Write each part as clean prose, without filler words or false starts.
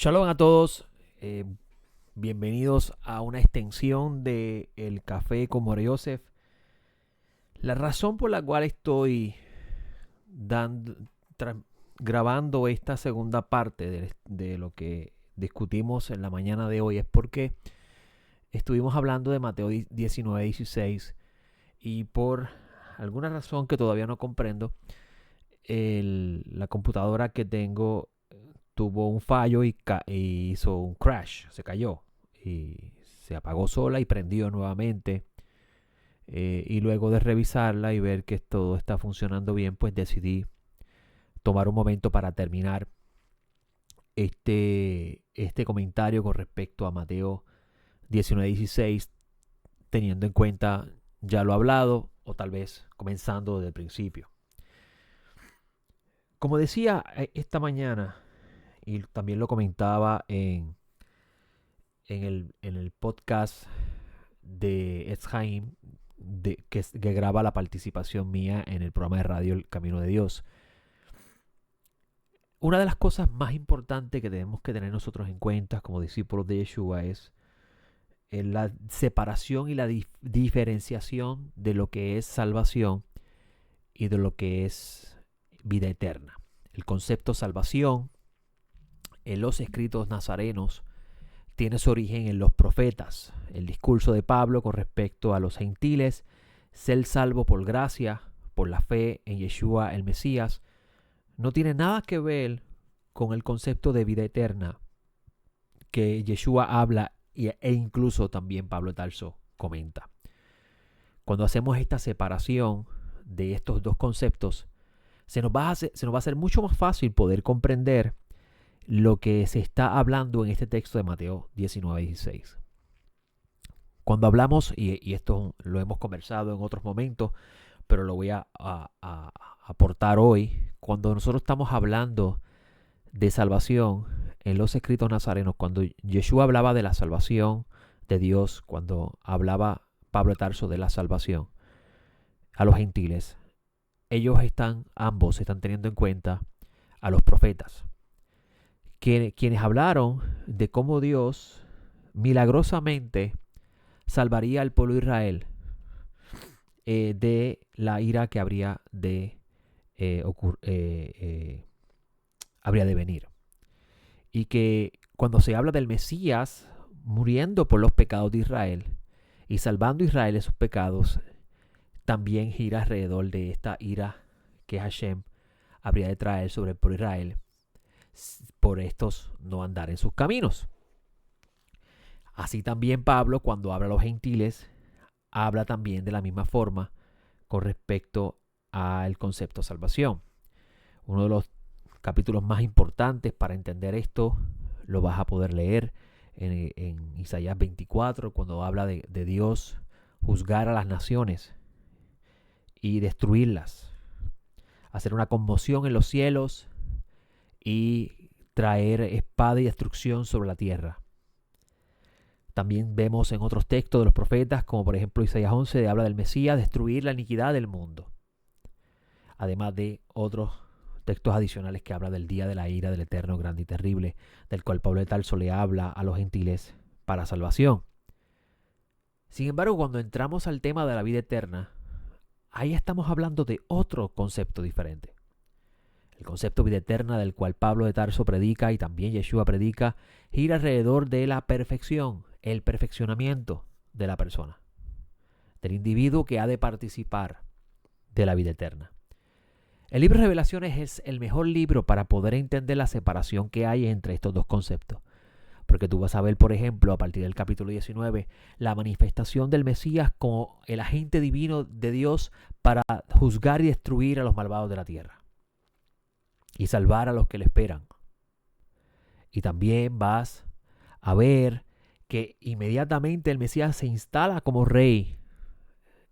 Shalom a todos, bienvenidos a una extensión de El Café con More Yosef. La razón por la cual estoy dando, grabando esta segunda parte de lo que discutimos en la mañana de hoy es porque estuvimos hablando de Mateo 19:16 y por alguna razón que todavía no comprendo, la computadora que tengo tuvo un fallo y hizo un crash, se cayó y se apagó sola y prendió nuevamente. Y luego de revisarla y ver que todo está funcionando bien, pues decidí tomar un momento para terminar este comentario con respecto a Mateo 19:16, teniendo en cuenta ya lo hablado o tal vez comenzando desde el principio. Como decía esta mañana, y también lo comentaba en el podcast de Etzhaim, que graba la participación mía en el programa de radio El Camino de Dios. Una de las cosas más importantes que tenemos que tener nosotros en cuenta como discípulos de Yeshua es la separación y la diferenciación de lo que es salvación y de lo que es vida eterna. El concepto salvación en los escritos nazarenos tiene su origen en los profetas. El discurso de Pablo con respecto a los gentiles, ser salvo por gracia, por la fe en Yeshua el Mesías, no tiene nada que ver con el concepto de vida eterna que Yeshua habla e incluso también Pablo de Tarso comenta. Cuando hacemos esta separación de estos dos conceptos, se nos va a hacer mucho más fácil poder comprender lo que se está hablando en este texto de Mateo 19:16. Cuando hablamos, y esto lo hemos conversado en otros momentos, pero lo voy a aportar hoy, cuando nosotros estamos hablando de salvación en los escritos nazarenos, cuando Yeshua hablaba de la salvación de Dios, cuando hablaba Pablo de Tarso de la salvación a los gentiles, ambos están teniendo en cuenta a los profetas, quienes hablaron de cómo Dios milagrosamente salvaría al pueblo de Israel de la ira que habría de venir. Y que cuando se habla del Mesías muriendo por los pecados de Israel y salvando a Israel de sus pecados, también gira alrededor de esta ira que Hashem habría de traer sobre el pueblo de Israel por estos no andar en sus caminos. Así también Pablo, cuando habla a los gentiles, habla también de la misma forma con respecto al concepto de salvación. Uno de los capítulos más importantes para entender esto lo vas a poder leer en Isaías 24, cuando habla de Dios juzgar a las naciones y destruirlas, hacer una conmoción en los cielos y traer espada y destrucción sobre la tierra. También vemos en otros textos de los profetas, como por ejemplo Isaías 11, habla del Mesías destruir la iniquidad del mundo. Además de otros textos adicionales que habla del día de la ira del Eterno grande y terrible, del cual Pablo de Tarso le habla a los gentiles para salvación. Sin embargo, cuando entramos al tema de la vida eterna, ahí estamos hablando de otro concepto diferente. El concepto de vida eterna del cual Pablo de Tarso predica y también Yeshua predica gira alrededor de la perfección, el perfeccionamiento de la persona, del individuo que ha de participar de la vida eterna. El libro de Revelaciones es el mejor libro para poder entender la separación que hay entre estos dos conceptos. Porque tú vas a ver, por ejemplo, a partir del capítulo 19, la manifestación del Mesías como el agente divino de Dios para juzgar y destruir a los malvados de la tierra y salvar a los que le esperan. Y también vas a ver que inmediatamente el Mesías se instala como rey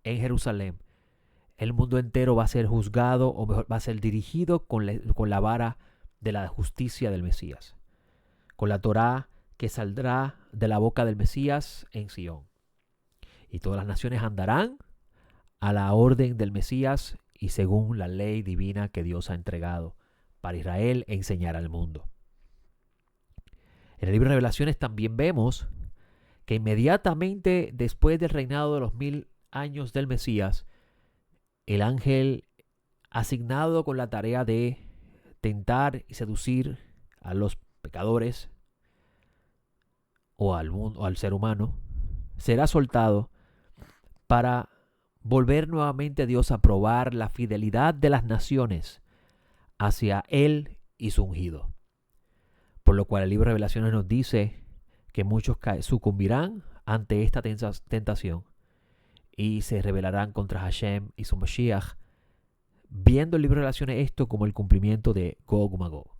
en Jerusalén. El mundo entero va a ser juzgado, o mejor, va a ser dirigido con la vara de la justicia del Mesías, con la Torá que saldrá de la boca del Mesías en Sion. Y todas las naciones andarán a la orden del Mesías y según la ley divina que Dios ha entregado para Israel e enseñar al mundo. En el libro de Revelaciones también vemos que inmediatamente después del reinado de los 1000 años del Mesías, el ángel asignado con la tarea de tentar y seducir a los pecadores o al mundo, o al ser humano, será soltado para volver nuevamente a Dios a probar la fidelidad de las naciones hacia Él y su ungido. Por lo cual el libro de Revelaciones nos dice que muchos sucumbirán ante esta tentación y se rebelarán contra Hashem y su Mashiach, viendo el libro de Revelaciones esto como el cumplimiento de Gog Magog.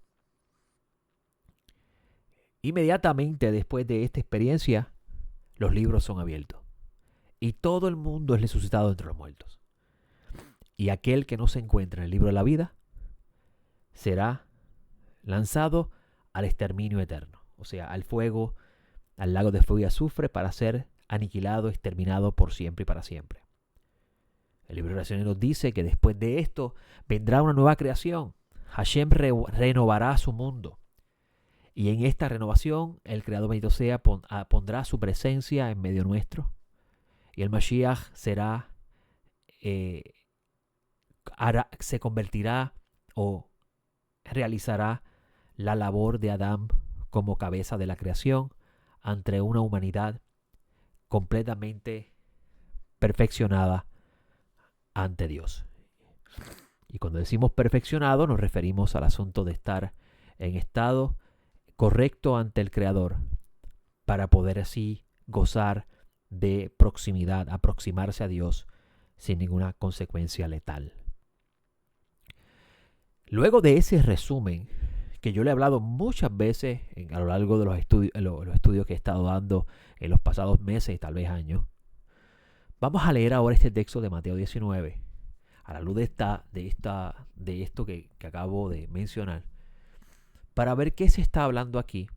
Inmediatamente después de esta experiencia, los libros son abiertos y todo el mundo es resucitado entre los muertos. Y aquel que no se encuentra en el libro de la vida será lanzado al exterminio eterno, o sea, al fuego, al lago de fuego y azufre, para ser aniquilado, exterminado por siempre y para siempre. El libro de Revelaciones nos dice que después de esto vendrá una nueva creación. Hashem renovará su mundo. Y en esta renovación el Creador bendito sea pondrá su presencia en medio nuestro. Y el Mashiach se convertirá o realizará la labor de Adán como cabeza de la creación ante una humanidad completamente perfeccionada ante Dios. Y cuando decimos perfeccionado nos referimos al asunto de estar en estado correcto ante el Creador para poder así gozar de proximidad, aproximarse a Dios sin ninguna consecuencia letal. Luego de ese resumen, que yo le he hablado muchas veces a lo largo de los estudios que he estado dando en los pasados meses y tal vez años, vamos a leer ahora este texto de Mateo 19, a la luz de esto que acabo de mencionar, para ver qué se está hablando aquí,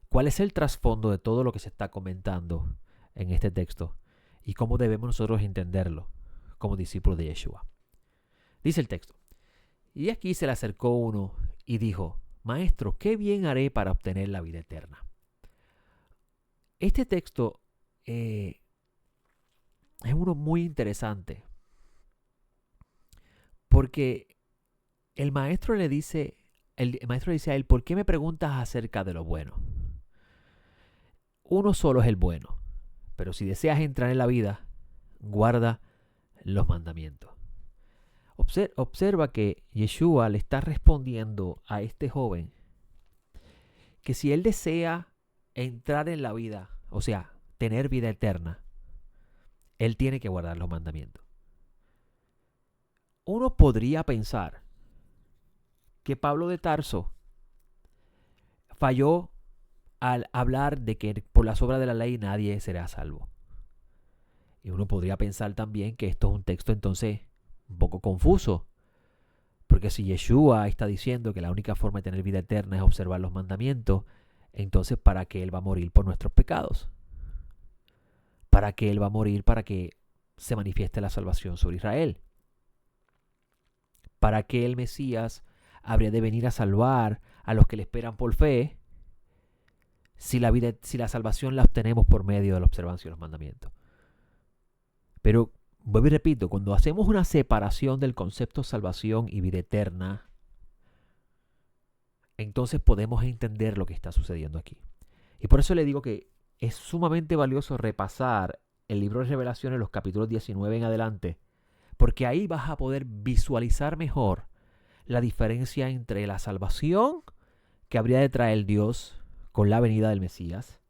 cuál es el trasfondo de todo lo que se está comentando en este texto y cómo debemos nosotros entenderlo como discípulos de Yeshua. Dice el texto: y aquí se le acercó uno y dijo: Maestro, ¿qué bien haré para obtener la vida eterna? Este texto es uno muy interesante porque el maestro le dice a él: ¿por qué me preguntas acerca de lo bueno? Uno solo es el bueno, pero si deseas entrar en la vida, guarda los mandamientos. Observa que Yeshua le está respondiendo a este joven que si él desea entrar en la vida, o sea, tener vida eterna, él tiene que guardar los mandamientos. Uno podría pensar que Pablo de Tarso falló al hablar de que por las obras de la ley nadie será salvo. Y uno podría pensar también que esto es un texto entonces un poco confuso, porque si Yeshua está diciendo que la única forma de tener vida eterna es observar los mandamientos, entonces ¿para qué Él va a morir por nuestros pecados? ¿Para qué Él va a morir para que se manifieste la salvación sobre Israel? ¿Para qué el Mesías habría de venir a salvar a los que le esperan por fe si la salvación la obtenemos por medio de la observancia de los mandamientos? Pero vuelvo y repito, cuando hacemos una separación del concepto salvación y vida eterna, entonces podemos entender lo que está sucediendo aquí. Y por eso le digo que es sumamente valioso repasar el libro de Revelaciones, los capítulos 19 en adelante, porque ahí vas a poder visualizar mejor la diferencia entre la salvación que habría de traer Dios con la venida del Mesías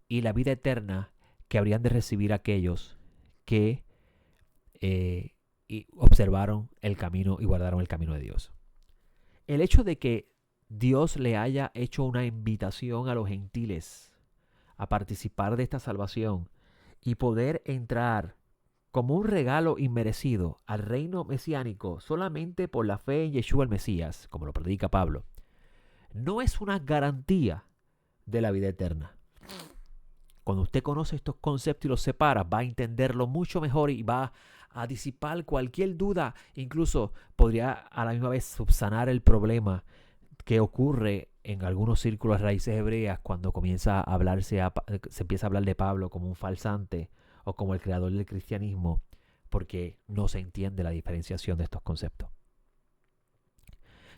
y la vida eterna que habrían de recibir aquellos que observaron el camino y guardaron el camino de Dios. El hecho de que Dios le haya hecho una invitación a los gentiles a participar de esta salvación y poder entrar como un regalo inmerecido al reino mesiánico solamente por la fe en Yeshua el Mesías, como lo predica Pablo, no es una garantía de la vida eterna. Cuando usted conoce estos conceptos y los separa, va a entenderlo mucho mejor y va a disipar cualquier duda. Incluso podría a la misma vez subsanar el problema que ocurre en algunos círculos de raíces hebreas, cuando se empieza a hablar de Pablo como un falsante o como el creador del cristianismo, porque no se entiende la diferenciación de estos conceptos.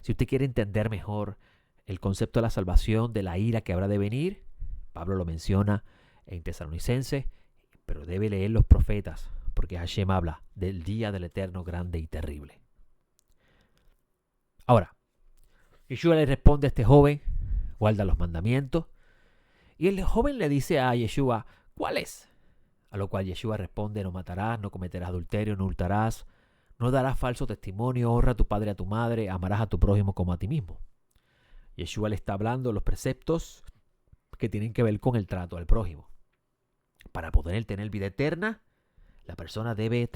Si usted quiere entender mejor el concepto de la salvación, de la ira que habrá de venir, Pablo lo menciona en Tesalonicenses, pero debe leer los profetas, porque Hashem habla del día del Eterno grande y terrible. Ahora, Yeshua le responde a este joven, guarda los mandamientos, y el joven le dice a Yeshua, ¿cuál es? A lo cual Yeshua responde, no matarás, no cometerás adulterio, no hurtarás, no darás falso testimonio, honra a tu padre y a tu madre, amarás a tu prójimo como a ti mismo. Yeshua le está hablando de los preceptos que tienen que ver con el trato al prójimo. Para poder tener vida eterna, la persona debe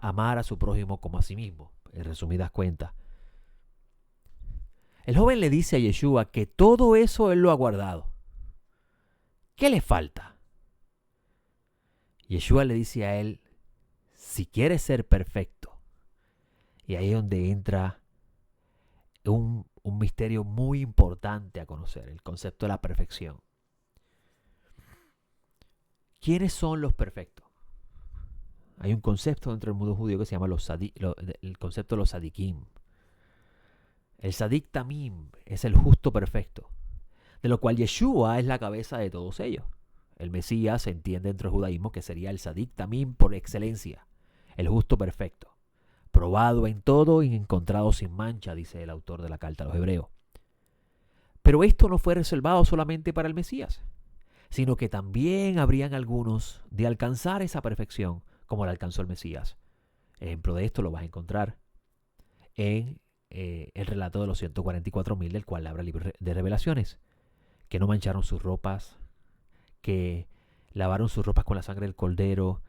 amar a su prójimo como a sí mismo, en resumidas cuentas. El joven le dice a Yeshua que todo eso él lo ha guardado. ¿Qué le falta? Yeshua le dice a él, si quieres ser perfecto, y ahí es donde entra un misterio muy importante a conocer, el concepto de la perfección. ¿Quiénes son los perfectos? Hay un concepto dentro del mundo judío que se llama el concepto de los sadikim. El sadik tamim es el justo perfecto, de lo cual Yeshua es la cabeza de todos ellos. El Mesías se entiende dentro del judaísmo que sería el sadik tamim por excelencia, el justo perfecto, probado en todo y encontrado sin mancha, dice el autor de la carta a los hebreos. Pero esto no fue reservado solamente para el Mesías, sino que también habrían algunos de alcanzar esa perfección como la alcanzó el Mesías. Ejemplo de esto lo vas a encontrar en el relato de los 144,000 del cual habla el libro de Revelaciones, que no mancharon sus ropas, que lavaron sus ropas con la sangre del Cordero,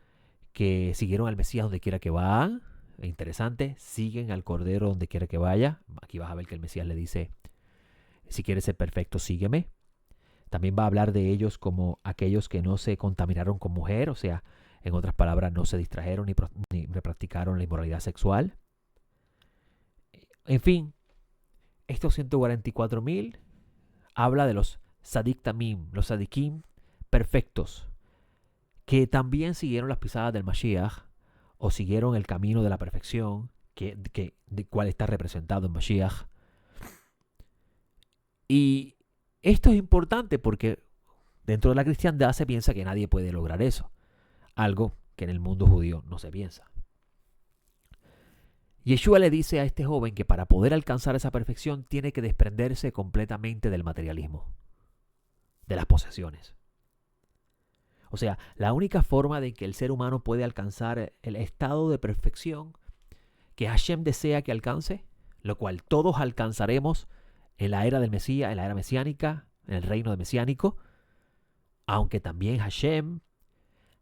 que siguieron al Mesías donde quiera que van. Interesante, siguen al Cordero donde quiera que vaya. Aquí vas a ver que el Mesías le dice, si quieres ser perfecto, sígueme. También va a hablar de ellos como aquellos que no se contaminaron con mujer, o sea, en otras palabras, no se distrajeron ni practicaron la inmoralidad sexual. En fin, estos 144,000 habla de los sadik tamim, los sadikim perfectos, que también siguieron las pisadas del Mashiach o siguieron el camino de la perfección de cual está representado en Mashiach. Y esto es importante porque dentro de la cristiandad se piensa que nadie puede lograr eso, algo que en el mundo judío no se piensa. Yeshua le dice a este joven que para poder alcanzar esa perfección tiene que desprenderse completamente del materialismo, de las posesiones. O sea, la única forma de que el ser humano puede alcanzar el estado de perfección que Hashem desea que alcance, lo cual todos alcanzaremos en la era del Mesías, en la era mesiánica, en el reino de mesiánico, aunque también Hashem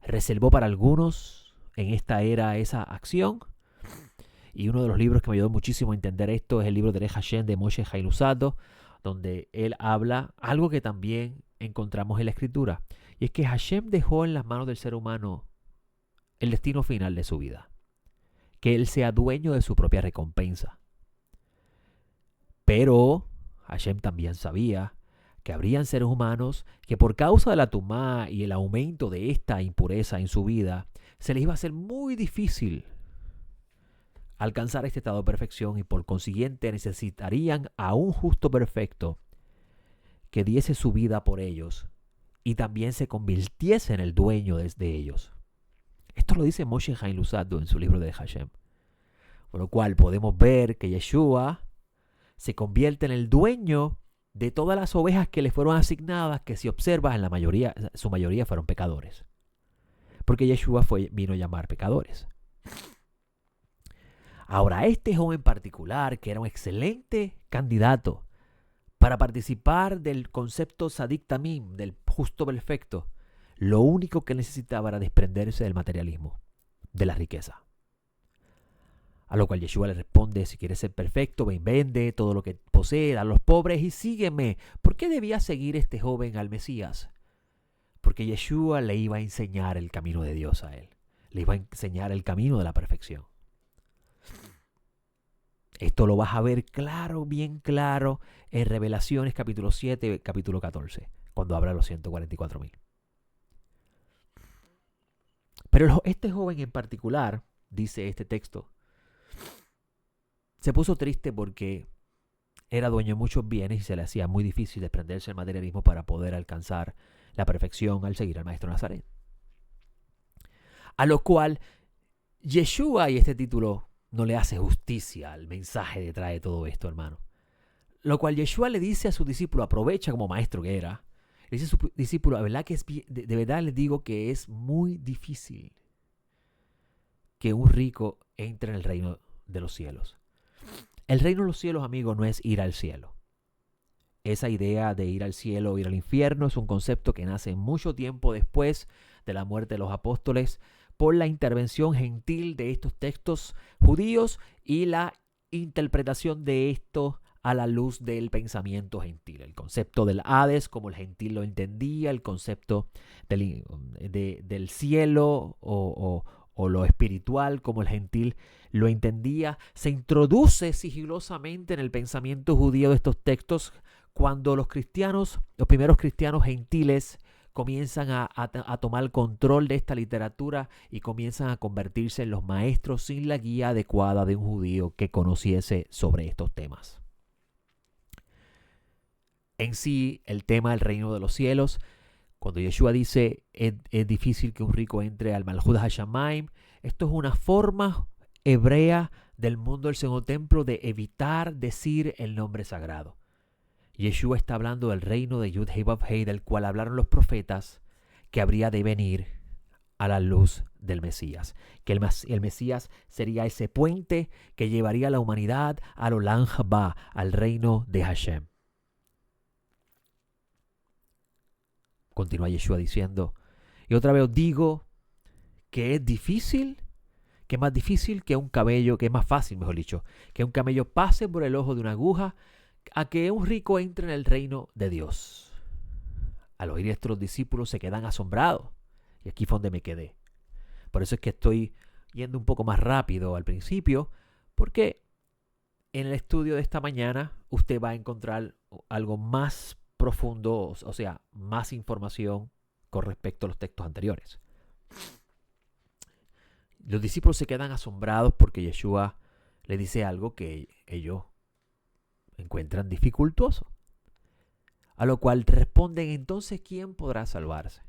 reservó para algunos en esta era esa acción. Y uno de los libros que me ayudó muchísimo a entender esto es el libro de Hashem de Moshe Haim Luzzatto, donde él habla algo que también encontramos en la escritura, y es que Hashem dejó en las manos del ser humano el destino final de su vida, que él sea dueño de su propia recompensa. Pero Hashem también sabía que habrían seres humanos que por causa de la tumá y el aumento de esta impureza en su vida, se les iba a hacer muy difícil alcanzar este estado de perfección y por consiguiente necesitarían a un justo perfecto que diese su vida por ellos y también se convirtiese en el dueño de ellos. Esto lo dice Moshe Haim Luzzatto en su libro de Hashem. Por lo cual podemos ver que Yeshua se convierte en el dueño de todas las ovejas que le fueron asignadas, que si observas su mayoría fueron pecadores. Porque Yeshua vino a llamar pecadores. Ahora, este joven en particular, que era un excelente candidato para participar del concepto sadik tamim, del justo perfecto, lo único que necesitaba era desprenderse del materialismo, de la riqueza. A lo cual Yeshua le responde, si quieres ser perfecto, ven, vende todo lo que posee, a los pobres y sígueme. ¿Por qué debía seguir este joven al Mesías? Porque Yeshua le iba a enseñar el camino de Dios a él. Le iba a enseñar el camino de la perfección. Esto lo vas a ver claro, bien claro, en Revelaciones capítulo 7, capítulo 14, cuando habla de los 144,000. Pero este joven en particular, dice este texto, se puso triste porque era dueño de muchos bienes y se le hacía muy difícil desprenderse del materialismo para poder alcanzar la perfección al seguir al Maestro Nazaret. A lo cual Yeshua, y este título no le hace justicia al mensaje detrás de todo esto, hermano. Lo cual Yeshua le dice a su discípulo, aprovecha como maestro que era, le dice a su discípulo, la verdad que de verdad les digo que es muy difícil que un rico entre en el reino de los cielos. El reino de los cielos, amigos, no es ir al cielo. Esa idea de ir al cielo o ir al infierno es un concepto que nace mucho tiempo después de la muerte de los apóstoles por la intervención gentil de estos textos judíos y la interpretación de esto a la luz del pensamiento gentil. El concepto del Hades, como el gentil lo entendía, el concepto del cielo o lo espiritual, como el gentil lo entendía, se introduce sigilosamente en el pensamiento judío de estos textos cuando los primeros cristianos gentiles, comienzan a tomar control de esta literatura y comienzan a convertirse en los maestros sin la guía adecuada de un judío que conociese sobre estos temas. En sí, el tema del reino de los cielos, cuando Yeshua dice es difícil que un rico entre al Malhut HaShamayim, esto es una forma hebrea del mundo del segundo templo de evitar decir el nombre sagrado. Yeshua está hablando del reino de Yud-Heh Vav-Heh, del cual hablaron los profetas, que habría de venir a la luz del Mesías. Que el Mesías sería ese puente que llevaría a la humanidad al Olam Haba, al reino de Hashem. Continúa Yeshua diciendo, y otra vez os digo que es difícil, que es más difícil que un camello, que es más fácil, mejor dicho, que un camello pase por el ojo de una aguja, a que un rico entre en el reino de Dios. Al oír esto, los discípulos se quedan asombrados. Y aquí fue donde me quedé. Por eso es que estoy yendo un poco más rápido al principio, porque en el estudio de esta mañana usted va a encontrar algo más profundo, o sea, más información con respecto a los textos anteriores. Los discípulos se quedan asombrados porque Yeshua le dice algo que ellos encuentran dificultoso. A lo cual responden, entonces, ¿quién podrá salvarse?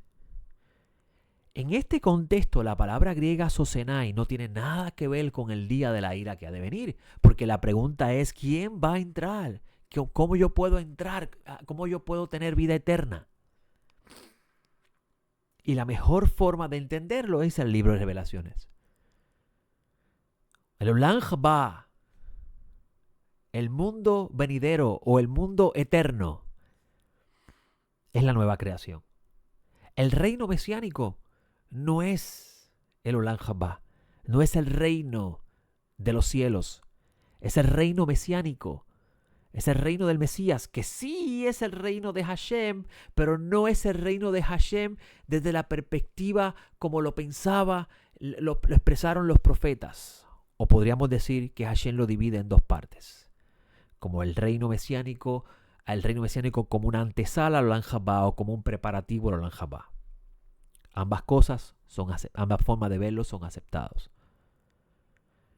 En este contexto, la palabra griega sosenai no tiene nada que ver con el día de la ira que ha de venir, porque la pregunta es, ¿quién va a entrar? ¿Cómo yo puedo entrar? ¿Cómo yo puedo tener vida eterna? Y la mejor forma de entenderlo es el libro de Revelaciones. El Olam Haba, el mundo venidero o el mundo eterno, es la nueva creación. El reino mesiánico no es el Olam Haba, no es el reino de los cielos, es el reino mesiánico, es el reino del Mesías, que sí es el reino de Hashem, pero no es el reino de Hashem desde la perspectiva como lo pensaba, lo expresaron los profetas. O podríamos decir que Hashem lo divide en dos partes, como el reino mesiánico como una antesala al Olam Haba o como un preparativo al Olam Haba. Ambas cosas, ambas formas de verlo son aceptados.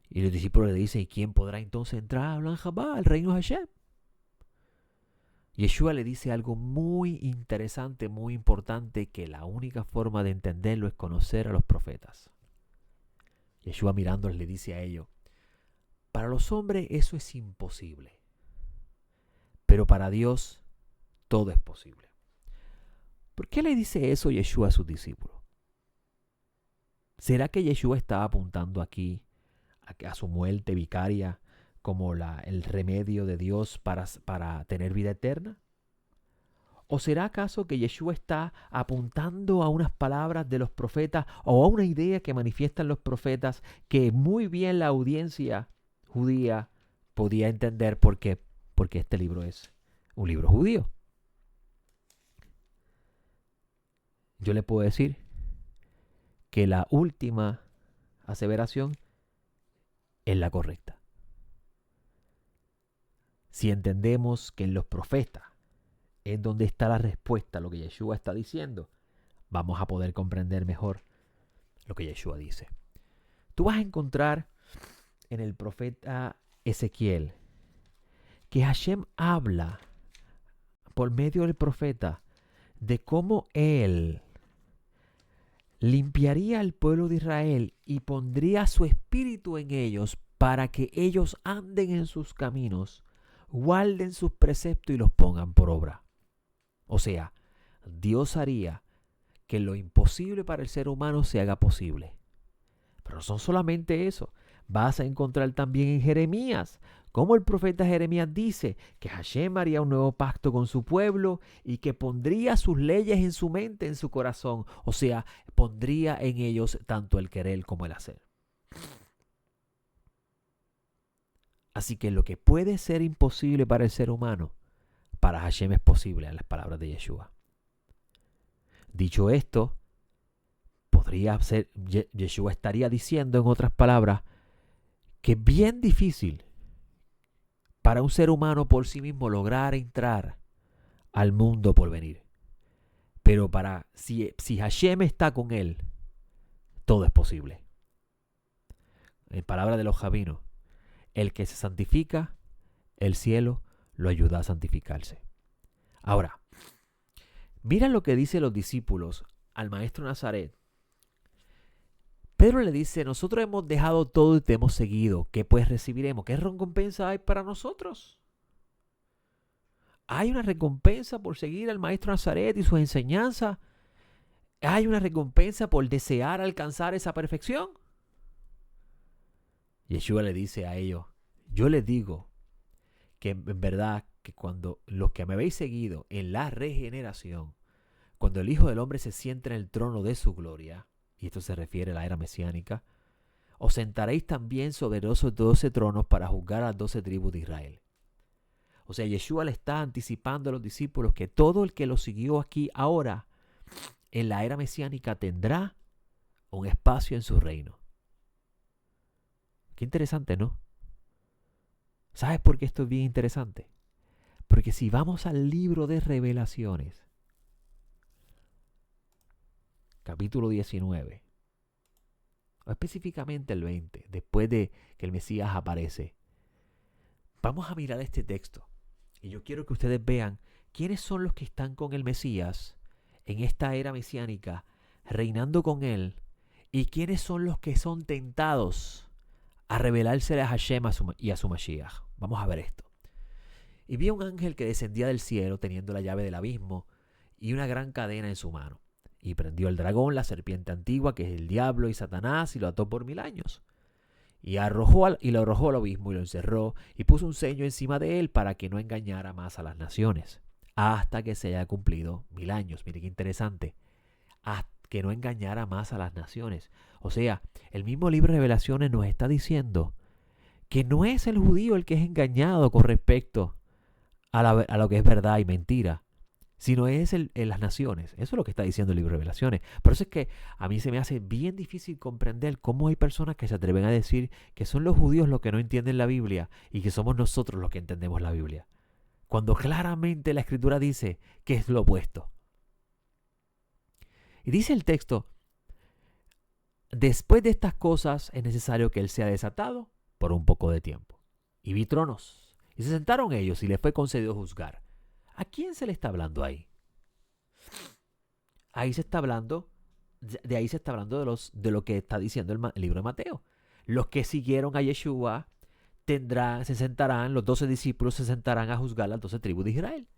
Y los discípulos le dicen, ¿y quién podrá entonces entrar al Olam Haba, al reino de Hashem? Yeshua le dice algo muy interesante, muy importante, que la única forma de entenderlo es conocer a los profetas. Yeshua mirándoles le dice a ellos, para los hombres eso es imposible, pero para Dios todo es posible. ¿Por qué le dice eso Yeshua a sus discípulos? ¿Será que Yeshua está apuntando aquí a su muerte vicaria como el remedio de Dios para tener vida eterna? ¿O será acaso que Yeshua está apuntando a unas palabras de los profetas o a una idea que manifiestan los profetas que muy bien la audiencia judía podía entender porque este libro es un libro judío? Yo le puedo decir que la última aseveración es la correcta. si entendemos que en los profetas es donde está la respuesta a lo que Yeshua está diciendo, vamos a poder comprender mejor lo que Yeshua dice. Tú vas a encontrar en el profeta Ezequiel que Hashem habla por medio del profeta de cómo él limpiaría al pueblo de Israel y pondría su espíritu en ellos para que ellos anden en sus caminos, guarden sus preceptos y los pongan por obra. O sea, Dios haría que lo imposible para el ser humano se haga posible. Pero no son solamente eso. Vas a encontrar también en Jeremías, como el profeta Jeremías dice que Hashem haría un nuevo pacto con su pueblo y que pondría sus leyes en su mente, en su corazón. O sea, pondría en ellos tanto el querer como el hacer. Así que lo que puede ser imposible para el ser humano, para Hashem es posible, en las palabras de Yeshua. Dicho esto, podría ser, Yeshua estaría diciendo en otras palabras que es bien difícil para un ser humano por sí mismo lograr entrar al mundo por venir. Pero si Hashem está con él, todo es posible. En palabras de los jabinos, el que se santifica, el cielo lo ayuda a santificarse. Ahora, mira lo que dicen los discípulos al maestro Nazaret. Pedro le dice, nosotros hemos dejado todo y te hemos seguido. ¿Qué pues recibiremos? ¿Qué recompensa hay para nosotros? ¿Hay una recompensa por seguir al maestro Nazaret y sus enseñanzas? ¿Hay una recompensa por desear alcanzar esa perfección? Yeshua le dice a ellos, yo les digo que en verdad que cuando los que me habéis seguido en la regeneración, cuando el Hijo del Hombre se siente en el trono de su gloria, y esto se refiere a la era mesiánica, os sentaréis también sobre los 12 tronos para juzgar a las 12 tribus de Israel. O sea, Yeshua le está anticipando a los discípulos que todo el que lo siguió aquí ahora, en la era mesiánica, tendrá un espacio en su reino. Qué interesante, ¿no? ¿Sabes por qué esto es bien interesante? Porque si vamos al libro de Revelaciones, capítulo 19, o específicamente el 20, después de que el Mesías aparece, vamos a mirar este texto. Y yo quiero que ustedes vean quiénes son los que están con el Mesías en esta era mesiánica, reinando con él, y quiénes son los que son tentados a revelarse a Hashem y a su Mashiach. Vamos a ver esto. Y vi un ángel que descendía del cielo teniendo la llave del abismo y una gran cadena en su mano. Y prendió el dragón, la serpiente antigua, que es el diablo y Satanás, y lo ató por 1000 años. Y lo arrojó al abismo y lo encerró, y puso un sello encima de él para que no engañara más a las naciones, hasta que se haya cumplido 1000 años. Mire qué interesante. Hasta que no engañara más a las naciones. O sea, el mismo libro de Revelaciones nos está diciendo que no es el judío el que es engañado con respecto a lo que es verdad y mentira, sino es las naciones. Eso es lo que está diciendo el libro de Revelaciones. Por eso es que a mí se me hace bien difícil comprender cómo hay personas que se atreven a decir que son los judíos los que no entienden la Biblia y que somos nosotros los que entendemos la Biblia, cuando claramente la Escritura dice que es lo opuesto. Y dice el texto, después de estas cosas es necesario que él sea desatado por un poco de tiempo. Y vi tronos, y se sentaron ellos y les fue concedido juzgar. ¿A quién se le está hablando ahí? Ahí se está hablando, de ahí se está hablando de lo que está diciendo el libro de Mateo. Los que siguieron a Yeshua se sentarán, los 12 discípulos se sentarán a juzgar las 12 tribus de Israel.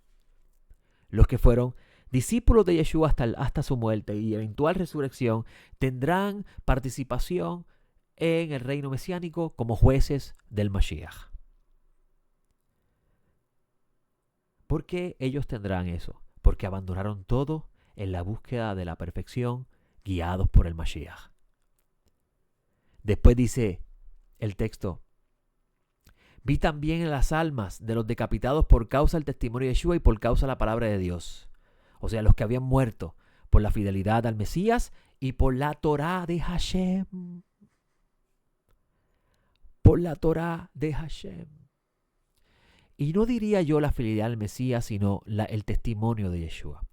Los que fueron discípulos de Yeshua hasta su muerte y eventual resurrección tendrán participación en el reino mesiánico como jueces del Mashiach. ¿Por qué ellos tendrán eso? Porque abandonaron todo en la búsqueda de la perfección, guiados por el Mashiach. Después dice el texto, vi también en las almas de los decapitados por causa del testimonio de Yeshua y por causa de la palabra de Dios. O sea, los que habían muerto por la fidelidad al Mesías y por la Torá de Hashem. Por la Torá de Hashem. Y no diría yo la fidelidad del Mesías, sino el testimonio de Yeshua.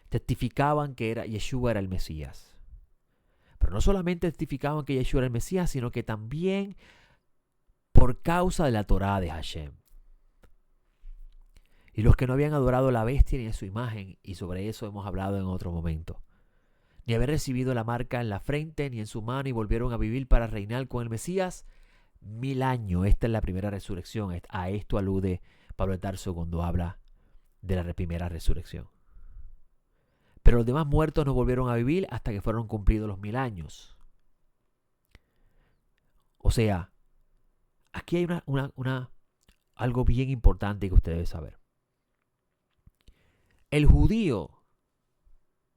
Testificaban que Yeshua era el Mesías. Pero no solamente testificaban que Yeshua era el Mesías, sino que también por causa de la Torá de Hashem. Y los que no habían adorado a la bestia ni a su imagen, y sobre eso hemos hablado en otro momento, ni haber recibido la marca en la frente ni en su mano y volvieron a vivir para reinar con el Mesías 1000 años. Esta es la primera resurrección. A esto alude Pablo de Tarso cuando habla de la primera resurrección. Pero los demás muertos no volvieron a vivir hasta que fueron cumplidos los 1000 años. O sea, aquí hay algo bien importante que usted debe saber. El judío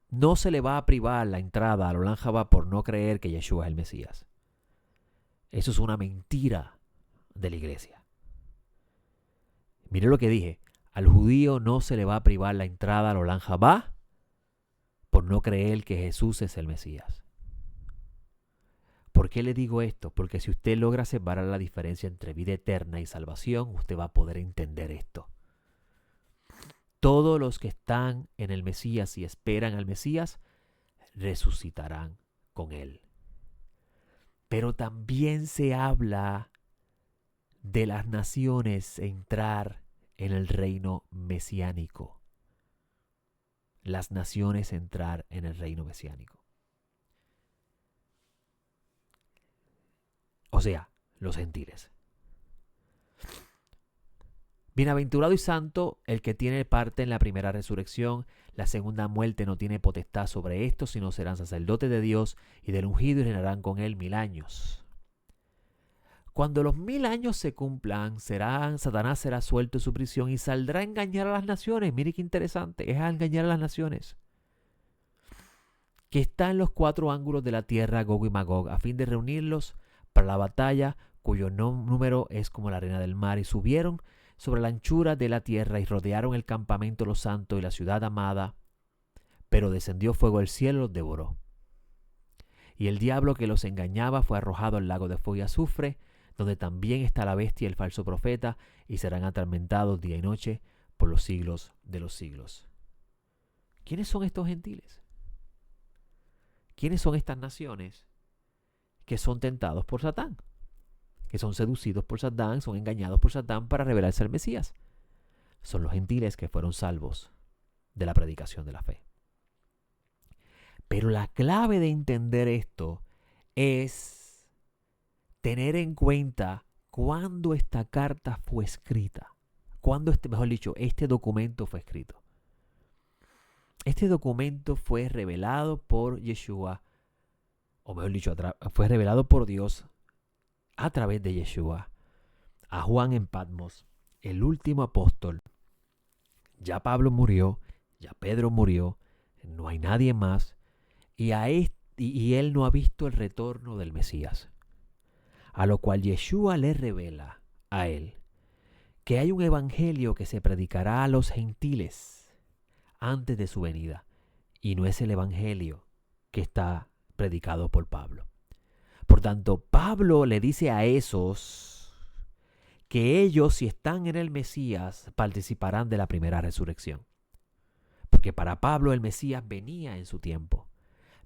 no se le va a privar la entrada al Olam Jabá por no creer que Yeshua es el Mesías. Eso es una mentira de la iglesia. Mire lo que dije. Al judío no se le va a privar la entrada al Olam Jabá por no creer que Jesús es el Mesías. ¿Por qué le digo esto? Porque si usted logra separar la diferencia entre vida eterna y salvación, usted va a poder entender esto. Todos los que están en el Mesías y esperan al Mesías resucitarán con él. Pero también se habla de las naciones entrar en el reino mesiánico. Las naciones entrar en el reino mesiánico. O sea, los gentiles. Bienaventurado y santo el que tiene parte en la primera resurrección. La segunda muerte no tiene potestad sobre estos, sino serán sacerdotes de Dios y del ungido y reinarán con él 1000 años. Cuando los 1000 años se cumplan, Satanás será suelto de su prisión y saldrá a engañar a las naciones. Mire qué interesante, es a engañar a las naciones. Que está en los 4 ángulos de la tierra, Gog y Magog, a fin de reunirlos para la batalla, cuyo número es como la arena del mar. Y subieron sobre la anchura de la tierra y rodearon el campamento de los santos y la ciudad amada, pero descendió fuego del cielo y los devoró. Y el diablo que los engañaba fue arrojado al lago de fuego y azufre, donde también está la bestia y el falso profeta, y serán atormentados día y noche por los siglos de los siglos. ¿Quiénes son estos gentiles? ¿Quiénes son estas naciones que son tentados por Satán? Que son seducidos por Satán, son engañados por Satán para revelarse al Mesías. Son los gentiles que fueron salvos de la predicación de la fe. Pero la clave de entender esto es tener en cuenta cuándo esta carta fue escrita. Cuándo este documento fue escrito. Este documento fue revelado por Yeshua, o mejor dicho, fue revelado por Dios a través de Yeshua a Juan en Patmos, el último apóstol. Ya Pablo murió, ya Pedro murió, no hay nadie más, y él no ha visto el retorno del Mesías. A lo cual Yeshua le revela a él que hay un evangelio que se predicará a los gentiles antes de su venida, y no es el evangelio que está predicado por Pablo. Por tanto, Pablo le dice a esos que ellos, si están en el Mesías, participarán de la primera resurrección. Porque para Pablo el Mesías venía en su tiempo.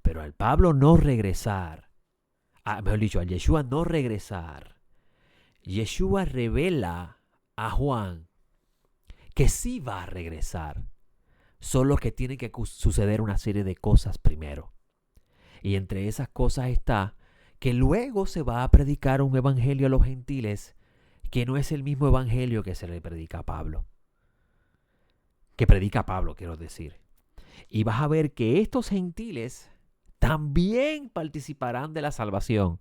Pero al Pablo no regresar, mejor dicho, al Yeshua no regresar, Yeshua revela a Juan que sí va a regresar. Solo que tiene que suceder una serie de cosas primero. Y entre esas cosas está que luego se va a predicar un evangelio a los gentiles que no es el mismo evangelio que se le predica a Pablo. Que predica Pablo, quiero decir. Y vas a ver que estos gentiles también participarán de la salvación,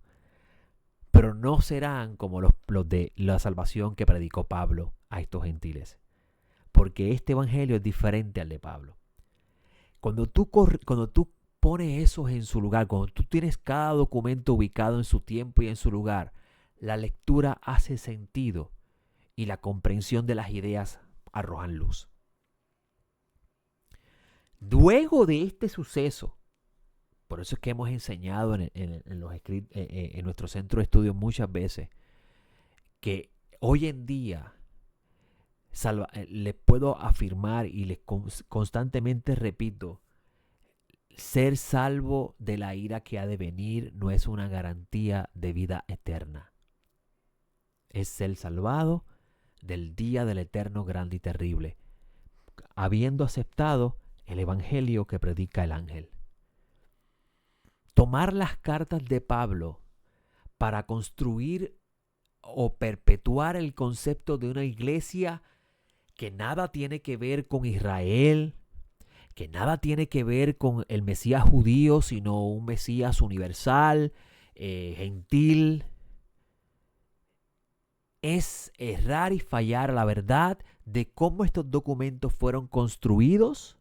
pero no serán como los de la salvación que predicó Pablo a estos gentiles. Porque este evangelio es diferente al de Pablo. Cuando tú pones eso en su lugar, cuando tú tienes cada documento ubicado en su tiempo y en su lugar, la lectura hace sentido y la comprensión de las ideas arrojan luz. Luego de este suceso, por eso es que hemos enseñado en nuestro centro de estudio muchas veces que hoy en día les puedo afirmar y les constantemente repito, ser salvo de la ira que ha de venir no es una garantía de vida eterna. Es ser salvado del día del eterno grande y terrible, habiendo aceptado el evangelio que predica el ángel. Tomar las cartas de Pablo para construir o perpetuar el concepto de una iglesia que nada tiene que ver con Israel, que nada tiene que ver con el Mesías judío, sino un Mesías universal, gentil, es errar y fallar a la verdad de cómo estos documentos fueron construidos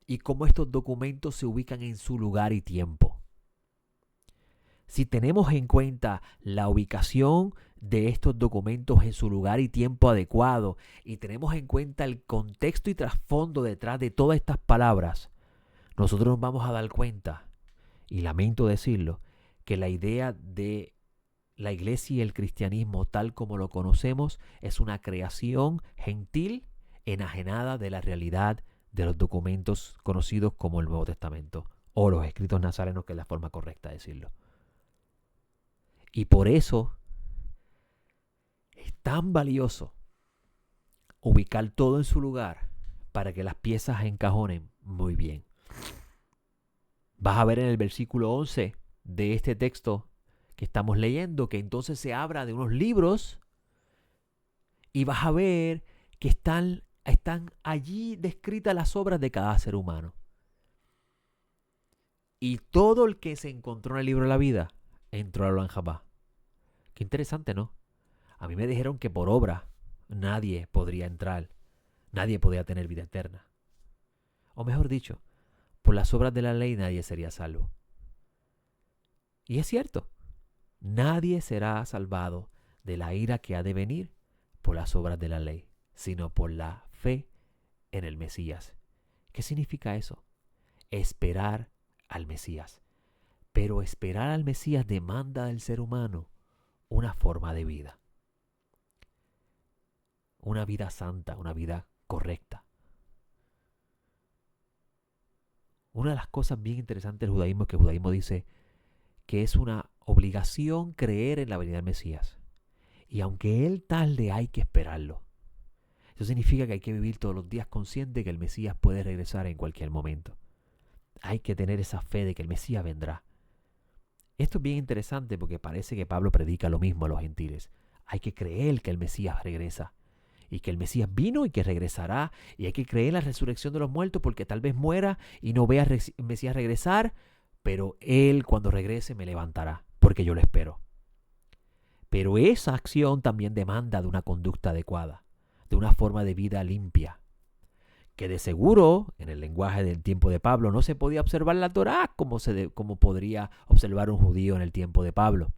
y cómo estos documentos se ubican en su lugar y tiempo. Si tenemos en cuenta la ubicación de estos documentos en su lugar y tiempo adecuado y tenemos en cuenta el contexto y trasfondo detrás de todas estas palabras, nosotros nos vamos a dar cuenta, y lamento decirlo, que la idea de la iglesia y el cristianismo tal como lo conocemos es una creación gentil enajenada de la realidad de los documentos conocidos como el Nuevo Testamento o los escritos nazarenos, que es la forma correcta de decirlo. Y por eso es tan valioso ubicar todo en su lugar para que las piezas encajonen muy bien. Vas a ver en el versículo 11 de este texto que estamos leyendo que entonces se habla de unos libros y vas a ver que están allí descritas las obras de cada ser humano. Y todo el que se encontró en el libro de la vida entró a Olam Jabá. Qué interesante, ¿no? A mí me dijeron que por obra nadie podría entrar, nadie podía tener vida eterna. O mejor dicho, por las obras de la ley nadie sería salvo. Y es cierto, nadie será salvado de la ira que ha de venir por las obras de la ley, sino por la fe en el Mesías. ¿Qué significa eso? Esperar al Mesías. Pero esperar al Mesías demanda del ser humano una forma de vida. Una vida santa, una vida correcta. Una de las cosas bien interesantes del judaísmo es que el judaísmo dice que es una obligación creer en la venida del Mesías. Y aunque Él tarde, hay que esperarlo. Eso significa que hay que vivir todos los días consciente que el Mesías puede regresar en cualquier momento. Hay que tener esa fe de que el Mesías vendrá. Esto es bien interesante porque parece que Pablo predica lo mismo a los gentiles. Hay que creer que el Mesías regresa y que el Mesías vino y que regresará, y hay que creer en la resurrección de los muertos porque tal vez muera y no vea al Mesías regresar, pero Él cuando regrese me levantará porque yo lo espero. Pero esa acción también demanda de una conducta adecuada, de una forma de vida limpia, que de seguro, en el lenguaje del tiempo de Pablo, no se podía observar la Torá como podría observar un judío en el tiempo de Pablo.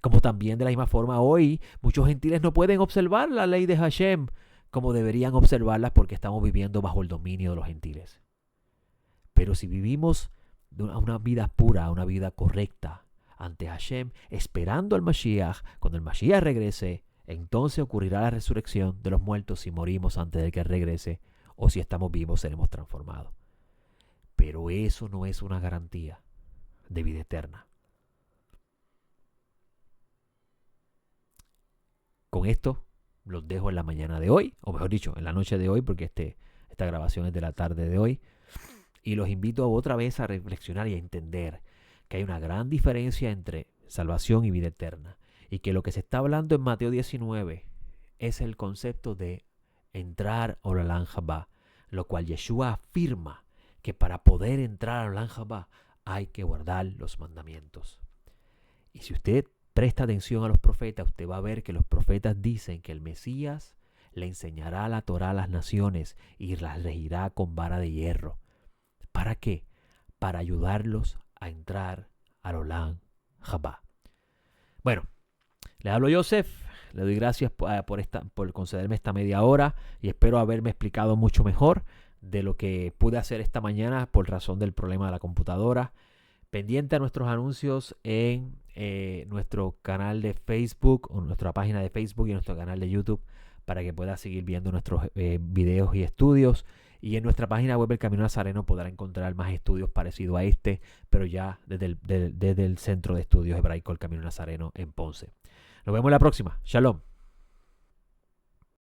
Como también de la misma forma hoy, muchos gentiles no pueden observar la ley de Hashem como deberían observarlas porque estamos viviendo bajo el dominio de los gentiles. Pero si vivimos una vida pura, una vida correcta ante Hashem, esperando al Mashiach, cuando el Mashiach regrese, entonces ocurrirá la resurrección de los muertos si morimos antes de que regrese, o si estamos vivos seremos transformados. Pero eso no es una garantía de vida eterna. Con esto los dejo en la mañana de hoy, o mejor dicho, en la noche de hoy, porque esta grabación es de la tarde de hoy. Y los invito otra vez a reflexionar y a entender que hay una gran diferencia entre salvación y vida eterna. Y que lo que se está hablando en Mateo 19 es el concepto de entrar a Olam Jabá, lo cual Yeshua afirma que para poder entrar a Olam Jabá hay que guardar los mandamientos. Y si usted presta atención a los profetas, usted va a ver que los profetas dicen que el Mesías le enseñará la Torá a las naciones y las regirá con vara de hierro. ¿Para qué? Para ayudarlos a entrar al Olam Jabá. Bueno, le hablo Joseph, le doy gracias por concederme esta media hora y espero haberme explicado mucho mejor de lo que pude hacer esta mañana por razón del problema de la computadora. Pendiente a nuestros anuncios en nuestro canal de Facebook o nuestra página de Facebook y nuestro canal de YouTube para que pueda seguir viendo nuestros videos y estudios. Y en nuestra página web El Camino Nazareno podrá encontrar más estudios parecidos a este, pero ya desde el Centro de Estudios Hebraico El Camino Nazareno en Ponce. Nos vemos la próxima. Shalom.